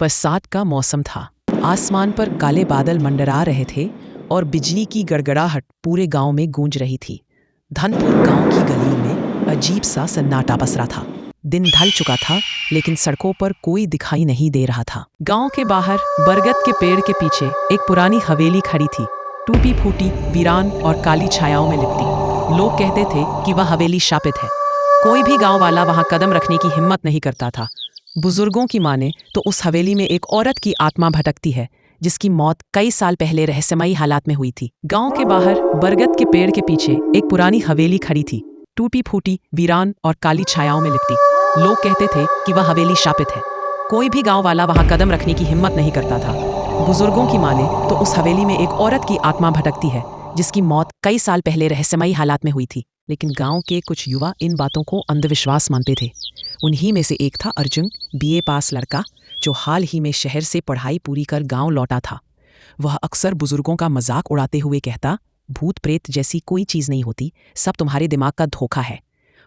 बरसात का मौसम था। आसमान पर काले बादल मंडरा रहे थे और बिजली की गड़गड़ाहट पूरे गांव में गूंज रही थी। धनपुर गांव की गलियों में अजीब सा सन्नाटा पसरा था। दिन ढल चुका था, लेकिन सड़कों पर कोई दिखाई नहीं दे रहा था। गांव के बाहर बरगद के पेड़ के पीछे एक पुरानी हवेली खड़ी थी, टूटी फूटी, वीरान और काली छायाओं में लिपटी। लोग कहते थे कि वह हवेली शापित है। कोई भी गांव वाला वहां कदम रखने की हिम्मत नहीं करता था। बुजुर्गों की माने तो उस हवेली में एक औरत की आत्मा भटकती है, जिसकी मौत कई साल पहले रहस्यमयी हालात में हुई थी। गांव के बाहर बरगद के पेड़ के पीछे एक पुरानी हवेली खड़ी थी, टूटी फूटी, वीरान और काली छायाओं में लिपटी। लोग कहते थे कि वह हवेली शापित है। कोई भी गांव वाला वहां कदम रखने की हिम्मत नहीं करता था। बुजुर्गों की माने तो उस हवेली में एक औरत की आत्मा भटकती है, जिसकी मौत कई साल पहले रहस्यमयी हालात में हुई थी। लेकिन गांव के कुछ युवा इन बातों को अंधविश्वास मानते थे। उन्हीं में से एक था अर्जुन, बीए पास लड़का, जो हाल ही में शहर से पढ़ाई पूरी कर गांव लौटा था। वह अक्सर बुजुर्गों का मजाक उड़ाते हुए कहता, भूत प्रेत जैसी कोई चीज नहीं होती, सब तुम्हारे दिमाग का धोखा है।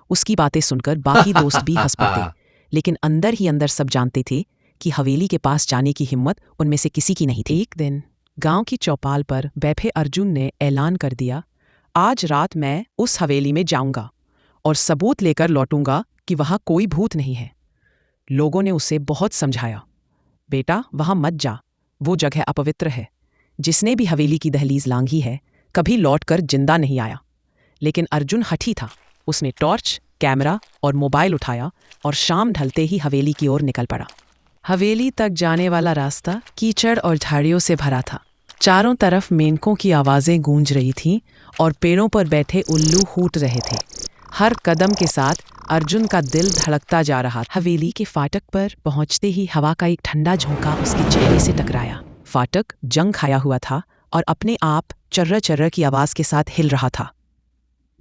उसकी बातें सुनकर बाकी दोस्त भी हंस पड़ते, लेकिन अंदर ही अंदर सब जानते थे कि हवेली के पास जाने की हिम्मत उनमें से किसी की नहीं थी। एक दिन गांव की चौपाल पर बैठे अर्जुन ने ऐलान कर दिया, आज रात मैं उस हवेली में जाऊंगा और सबूत लेकर लौटूंगा कि वहां कोई भूत नहीं है। लोगों ने उसे बहुत समझाया, बेटा वहां मत जा, वो जगह अपवित्र है। जिसने भी हवेली की दहलीज लांघी है, कभी लौटकर जिंदा नहीं आया। लेकिन अर्जुन हठी था। उसने टॉर्च, कैमरा और मोबाइल उठाया और शाम ढलते ही हवेली की ओर निकल पड़ा। हवेली तक जाने वाला रास्ता कीचड़ और झाड़ियों से भरा था। चारों तरफ मेंढकों की आवाजें गूंज रही थीं और पेड़ों पर बैठे उल्लू हूट रहे थे। हर कदम के साथ अर्जुन का दिल धड़कता जा रहा। हवेली के फाटक पर पहुंचते ही हवा का एक ठंडा झोंका उसके चेहरे से टकराया। फाटक जंग खाया हुआ था और अपने आप चर्रा चर्रा की आवाज के साथ हिल रहा था।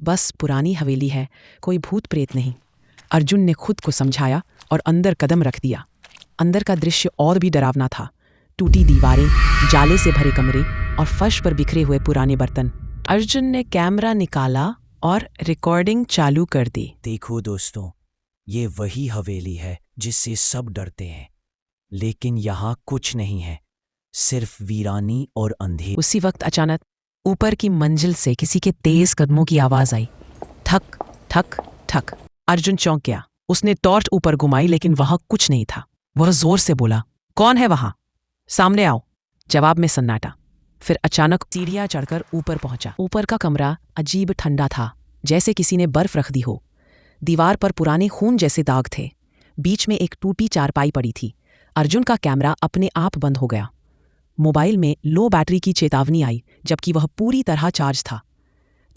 बस पुरानी हवेली है, कोई भूत प्रेत नहीं, अर्जुन ने खुद को समझाया और अंदर कदम रख दिया। अंदर का दृश्य और भी डरावना था। टूटी दीवारें, जाले से भरे कमरे और फर्श पर बिखरे हुए पुराने बर्तन। अर्जुन ने कैमरा निकाला और रिकॉर्डिंग चालू कर दी। देखो दोस्तों, ये वही हवेली है जिससे सब डरते हैं, लेकिन यहाँ कुछ नहीं है, सिर्फ वीरानी और अंधेर। उसी वक्त अचानक ऊपर की मंजिल से किसी के तेज कदमों की आवाज आई। ठक ठक ठक। अर्जुन चौंक गया। उसने टॉर्च ऊपर घुमाई, लेकिन वहां कुछ नहीं था। वह जोर से बोला, कौन है वहां? सामने आओ। जवाब में सन्नाटा। फिर अचानक सीढ़ियां चढ़कर ऊपर पहुंचा। ऊपर का कमरा अजीब ठंडा था, जैसे किसी ने बर्फ रख दी हो। दीवार पर पुराने खून जैसे दाग थे। बीच में एक टूटी चारपाई पड़ी थी। अर्जुन का कैमरा अपने आप बंद हो गया। मोबाइल में लो बैटरी की चेतावनी आई, जबकि वह पूरी तरह चार्ज था।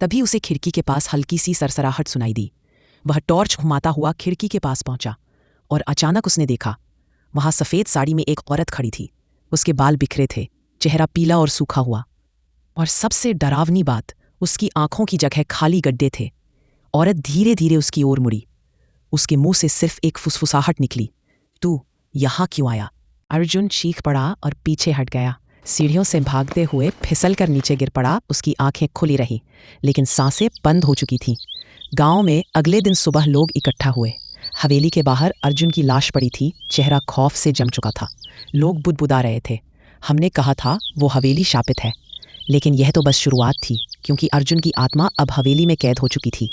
तभी उसे खिड़की के पास हल्की सी सरसराहट सुनाई दी। वह टॉर्च घुमाता हुआ खिड़की के पास पहुंचा और अचानक उसने देखा, वहां सफेद साड़ी में एक औरत खड़ी थी। उसके बाल बिखरे थे, चेहरा पीला और सूखा हुआ, और सबसे डरावनी बात, उसकी आंखों की जगह खाली गड्ढे थे। औरत धीरे धीरे उसकी ओर मुड़ी। उसके मुंह से सिर्फ एक फुसफुसाहट निकली, तू यहां क्यों आया? अर्जुन चीख पड़ा और पीछे हट गया। सीढ़ियों से भागते हुए फिसल कर नीचे गिर पड़ा। उसकी आंखें खुली रही, लेकिन सांसें बंद हो चुकी थीं। गांव में अगले दिन सुबह लोग इकट्ठा हुए। हवेली के बाहर अर्जुन की लाश पड़ी थी, चेहरा खौफ से जम चुका था। लोग बुदबुदा रहे थे, हमने कहा था वो हवेली शापित है। लेकिन यह तो बस शुरुआत थी, क्योंकि अर्जुन की आत्मा अब हवेली में कैद हो चुकी थी।